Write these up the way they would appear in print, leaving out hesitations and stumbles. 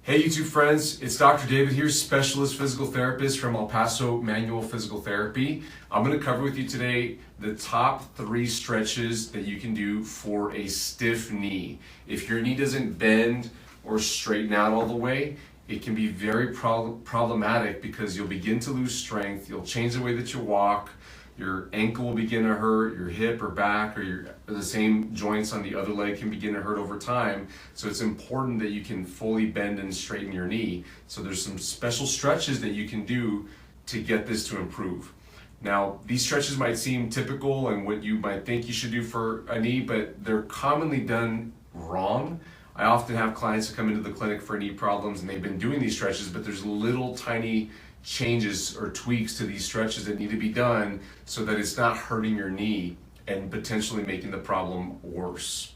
Hey YouTube friends, it's Dr. David here, specialist physical therapist from El Paso Manual Physical Therapy. I'm going to cover with you today the top 3 stretches that you can do for a stiff knee. If your knee doesn't bend or straighten out all the way, it can be very problematic because you'll begin to lose strength, you'll change the way that you walk, your ankle will begin to hurt, your hip or back or the same joints on the other leg can begin to hurt over time. So it's important that you can fully bend and straighten your knee. So there's some special stretches that you can do to get this to improve. Now, these stretches might seem typical and what you might think you should do for a knee, but they're commonly done wrong. I often have clients that come into the clinic for knee problems and they've been doing these stretches, but there's little tiny changes or tweaks to these stretches that need to be done so that it's not hurting your knee and potentially making the problem worse.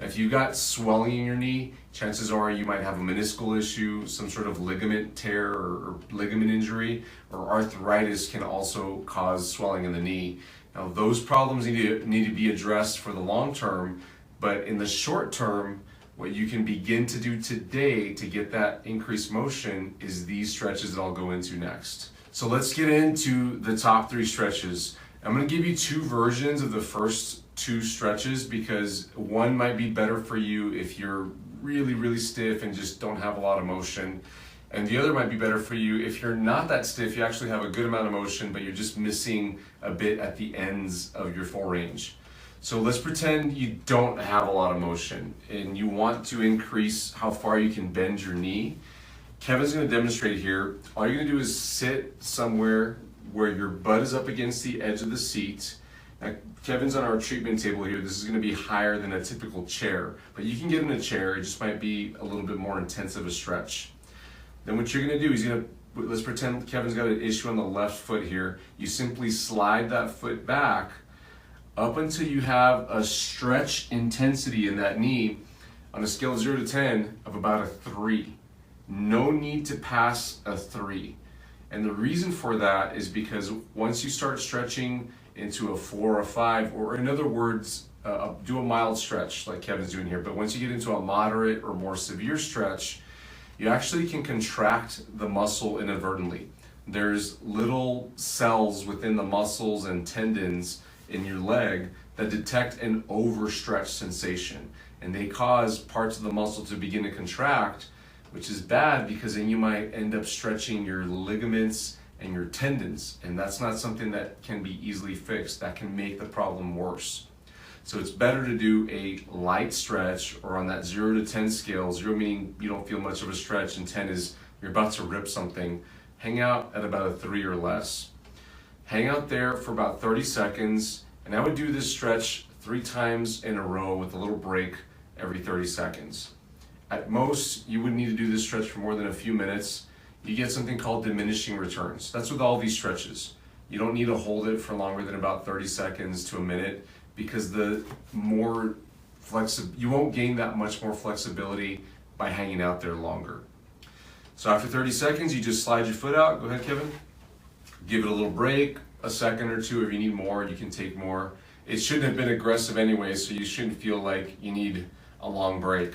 Now, if you've got swelling in your knee, chances are you might have a meniscal issue, some sort of ligament tear or ligament injury, or arthritis can also cause swelling in the knee. Now, those problems need to be addressed for the long term, but in the short term, what you can begin to do today to get that increased motion is these stretches that I'll go into next. So let's get into the top 3 stretches. I'm going to give you 2 versions of the first 2 stretches because one might be better for you if you're really stiff and just don't have a lot of motion. And the other might be better for you if you're not that stiff, you actually have a good amount of motion, but you're just missing a bit at the ends of your full range. So let's pretend you don't have a lot of motion and you want to increase how far you can bend your knee. Kevin's going to demonstrate here. All you're going to do is sit somewhere where your butt is up against the edge of the seat. Now, Kevin's on our treatment table here. This is going to be higher than a typical chair, but you can get in a chair. It just might be a little bit more intensive a stretch. Then what you're going to do is let's pretend Kevin's got an issue on the left foot here. You simply slide that foot back up until you have a stretch intensity in that knee on a scale of 0 to 10 of about a 3. No need to pass a 3. And the reason for that is because once you start stretching into a 4 or a 5, or in other words, do a mild stretch like Kevin's doing here, but once you get into a moderate or more severe stretch, you actually can contract the muscle inadvertently. There's little cells within the muscles and tendons in your leg that detect an overstretched sensation, and they cause parts of the muscle to begin to contract, which is bad because then you might end up stretching your ligaments and your tendons, and that's not something that can be easily fixed. That can make the problem worse. So it's better to do a light stretch, or on that 0 to 10 scale, 0 meaning you don't feel much of a stretch and 10 is you're about to rip something, hang out at about a 3 or less. Hang out there for about 30 seconds, and I would do this stretch 3 times in a row with a little break every 30 seconds. At most, you wouldn't need to do this stretch for more than a few minutes. You get something called diminishing returns. That's with all these stretches. You don't need to hold it for longer than about 30 seconds to a minute because you won't gain that much more flexibility by hanging out there longer. So after 30 seconds, you just slide your foot out. Go ahead, Kevin. Give it a little break, a second or 2. If you need more, you can take more. It shouldn't have been aggressive anyway, so you shouldn't feel like you need a long break.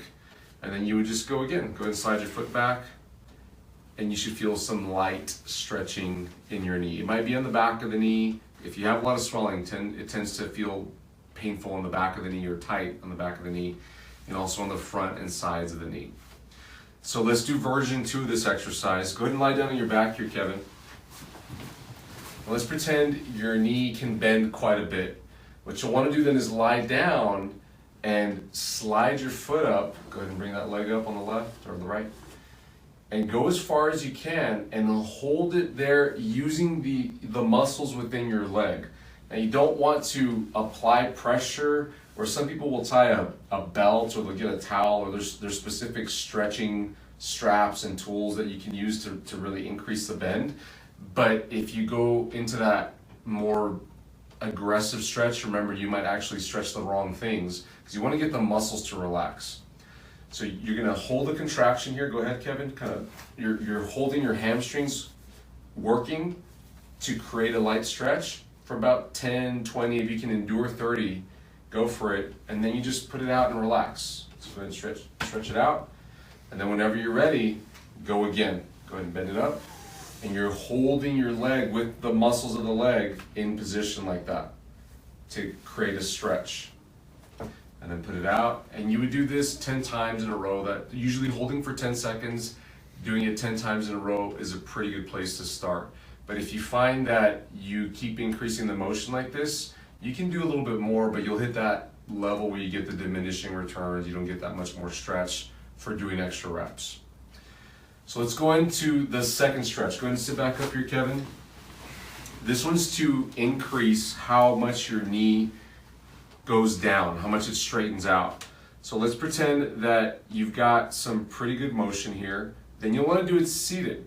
And then you would just go again. Go ahead and slide your foot back, and you should feel some light stretching in your knee. It might be on the back of the knee. If you have a lot of swelling, it tends to feel painful on the back of the knee or tight on the back of the knee, and also on the front and sides of the knee. So let's do version 2 of this exercise. Go ahead and lie down on your back here, Kevin. Let's pretend your knee can bend quite a bit. What you'll want to do then is lie down and slide your foot up. Go ahead and bring that leg up on the left or the right. And go as far as you can and hold it there using the muscles within your leg. Now you don't want to apply pressure, or some people will tie a belt or they'll get a towel, or there's specific stretching straps and tools that you can use to really increase the bend. But if you go into that more aggressive stretch, remember you might actually stretch the wrong things because you want to get the muscles to relax. So you're going to hold the contraction here. Go ahead, Kevin. You're holding your hamstrings working to create a light stretch for about 10, 20. If you can endure 30, go for it. And then you just put it out and relax. So go ahead and stretch it out. And then whenever you're ready, Go again. Go ahead and bend it up. And you're holding your leg with the muscles of the leg in position like that to create a stretch. And then put it out. And you would do this 10 times in a row. That usually holding for 10 seconds, doing it 10 times in a row is a pretty good place to start. But if you find that you keep increasing the motion like this, you can do a little bit more, but you'll hit that level where you get the diminishing returns. You don't get that much more stretch for doing extra reps. So let's go into the second stretch. Go ahead and sit back up here, Kevin. This one's to increase how much your knee goes down, how much it straightens out. So let's pretend that you've got some pretty good motion here. Then you'll want to do it seated.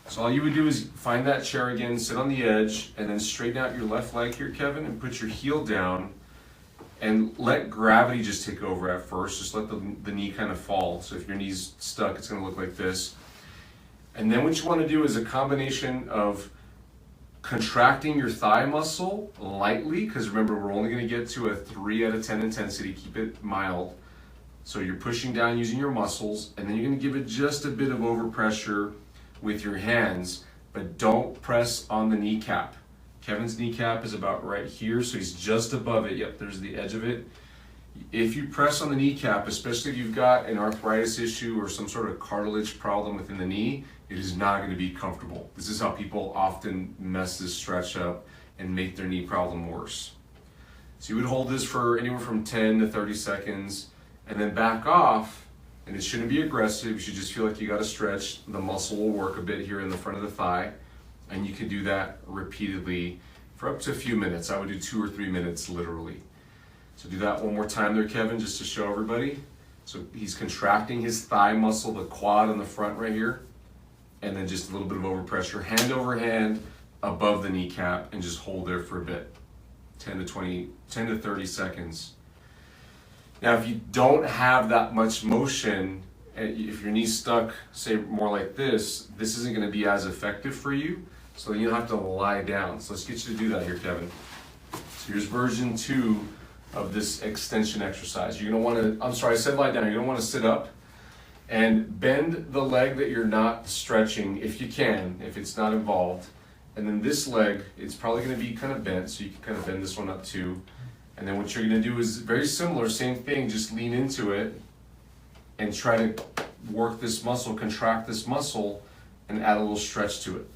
So all you would do is find that chair again, sit on the edge, and then straighten out your left leg here, Kevin, and put your heel down and let gravity just take over at first. Just let the knee kind of fall. So if your knee's stuck, it's going to look like this. And then what you want to do is a combination of contracting your thigh muscle lightly, because remember, we're only going to get to a 3 out of 10 intensity. Keep it mild. So you're pushing down using your muscles, and then you're going to give it just a bit of overpressure with your hands, but don't press on the kneecap. Kevin's kneecap is about right here, so he's just above it. Yep, there's the edge of it. If you press on the kneecap, especially if you've got an arthritis issue or some sort of cartilage problem within the knee, it is not going to be comfortable. This is how people often mess this stretch up and make their knee problem worse. So you would hold this for anywhere from 10 to 30 seconds and then back off, and it shouldn't be aggressive. You should just feel like you got to stretch. The muscle will work a bit here in the front of the thigh, and you can do that repeatedly for up to a few minutes. I would do 2 or 3 minutes literally. So do that one more time there, Kevin, just to show everybody. So he's contracting his thigh muscle, the quad on the front right here, and then just a little bit of overpressure, hand over hand above the kneecap, and just hold there for a bit, 10 to 30 seconds. Now, if you don't have that much motion, if your knee's stuck, say more like this isn't going to be as effective for you, so you'll have to lie down. So let's get you to do that here, Kevin. So here's version 2 of this extension exercise. You're going to want to, I'm sorry, I said lie down. You're going to want to sit up and bend the leg that you're not stretching if you can, if it's not involved. And then this leg, it's probably going to be kind of bent, so you can kind of bend this one up too. And then what you're going to do is very similar, same thing, just lean into it and try to work this muscle, contract this muscle, and add a little stretch to it.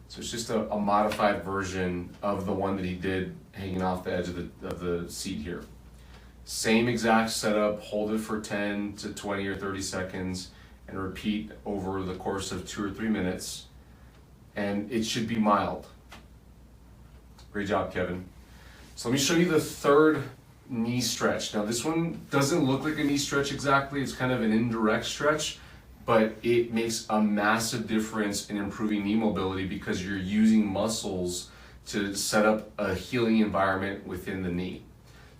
So it's just a modified version of the one that he did hanging off the edge of the seat here. Same exact setup, hold it for 10 to 20 or 30 seconds, and repeat over the course of 2 or 3 minutes. And it should be mild. Great job, Kevin. So let me show you the third knee stretch. Now this one doesn't look like a knee stretch exactly. It's kind of an indirect stretch, but it makes a massive difference in improving knee mobility because you're using muscles to set up a healing environment within the knee.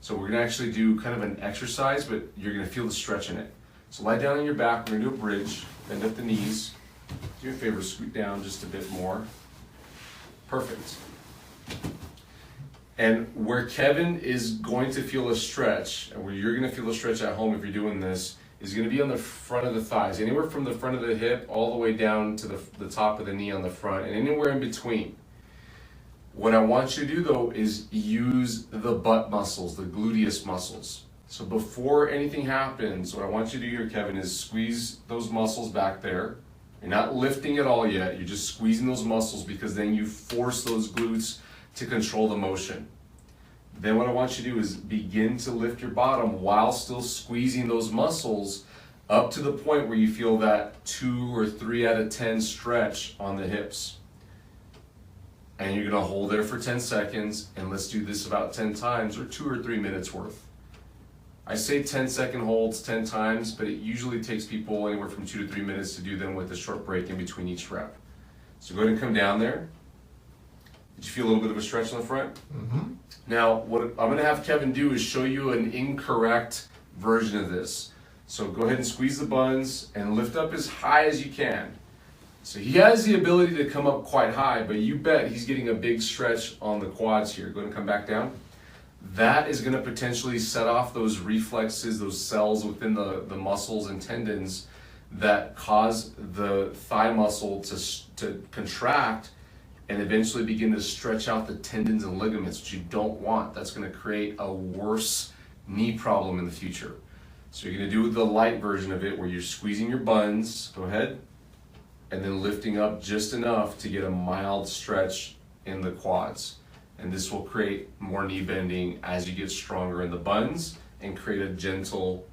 So we're gonna actually do kind of an exercise, but you're gonna feel the stretch in it. So lie down on your back, we're gonna do a bridge, bend up the knees. Do me a favor, scoot down just a bit more. Perfect. And where Kevin is going to feel a stretch, and where you're going to feel a stretch at home if you're doing this, is going to be on the front of the thighs, anywhere from the front of the hip all the way down to the top of the knee on the front, and anywhere in between. What I want you to do though is use the butt muscles, the gluteus muscles. So before anything happens, what I want you to do here, Kevin, is squeeze those muscles back there. You're not lifting at all yet, you're just squeezing those muscles because then you force those glutes to control the motion. Then what I want you to do is begin to lift your bottom while still squeezing those muscles up to the point where you feel that 2 or 3 out of 10 stretch on the hips. And you're gonna hold there for 10 seconds, and let's do this about 10 times or 2 or 3 minutes worth. I say 10-second holds 10 times, but it usually takes people anywhere from 2 to 3 minutes to do them with a short break in between each rep. So go ahead and come down there. Did you feel a little bit of a stretch on the front? Mm-hmm. Now, what I'm going to have Kevin do is show you an incorrect version of this. So go ahead and squeeze the buns and lift up as high as you can. So he has the ability to come up quite high, but you bet he's getting a big stretch on the quads here. Go ahead and come back down. That is going to potentially set off those reflexes, those cells within the muscles and tendons that cause the thigh muscle to contract and eventually begin to stretch out the tendons and ligaments, which you don't want. That's going to create a worse knee problem in the future. So you're going to do the light version of it where you're squeezing your buns, go ahead, and then lifting up just enough to get a mild stretch in the quads. And this will create more knee bending as you get stronger in the buns and create a gentle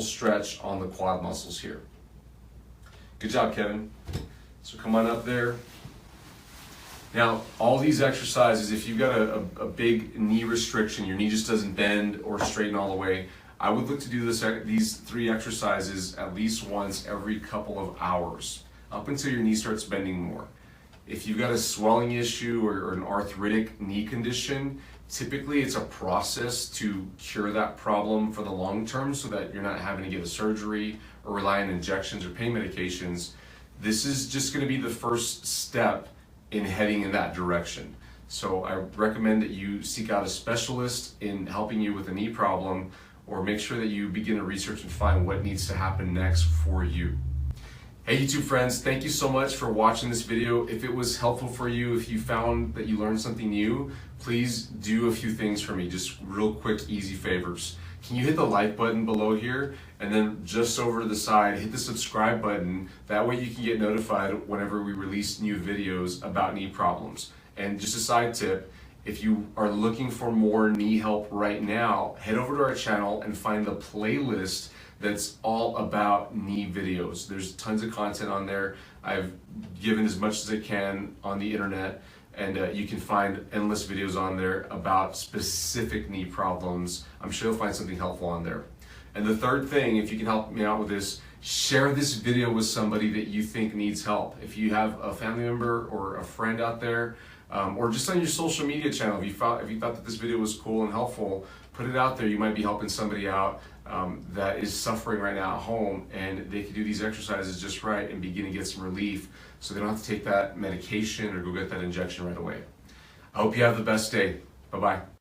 stretch on the quad muscles here. Good job, Kevin. So come on up there. Now, all these exercises, if you've got a big knee restriction, your knee just doesn't bend or straighten all the way, I would look to do these 3 exercises at least once every couple of hours, up until your knee starts bending more. If you've got a swelling issue or an arthritic knee condition, typically it's a process to cure that problem for the long term so that you're not having to get a surgery or rely on injections or pain medications. This is just going to be the first step in heading in that direction. So I recommend that you seek out a specialist in helping you with a knee problem, or make sure that you begin to research and find what needs to happen next for you. Hey YouTube friends, thank you so much for watching this video. If it was helpful for you, if you found that you learned something new, please do a few things for me, just real quick, easy favors. Can you hit the like button below here, and then just over to the side, hit the subscribe button. That way you can get notified whenever we release new videos about knee problems. And just a side tip, if you are looking for more knee help right now, head over to our channel and find the playlist that's all about knee videos. There's tons of content on there. I've given as much as I can on the internet, and you can find endless videos on there about specific knee problems. I'm sure you'll find something helpful on there. And the third thing, if you can help me out with this, share this video with somebody that you think needs help. If you have a family member or a friend out there, or just on your social media channel, if you thought that this video was cool and helpful, put it out there. You might be helping somebody out that is suffering right now at home, and they can do these exercises just right and begin to get some relief so they don't have to take that medication or go get that injection right away. I hope you have the best day. Bye-bye.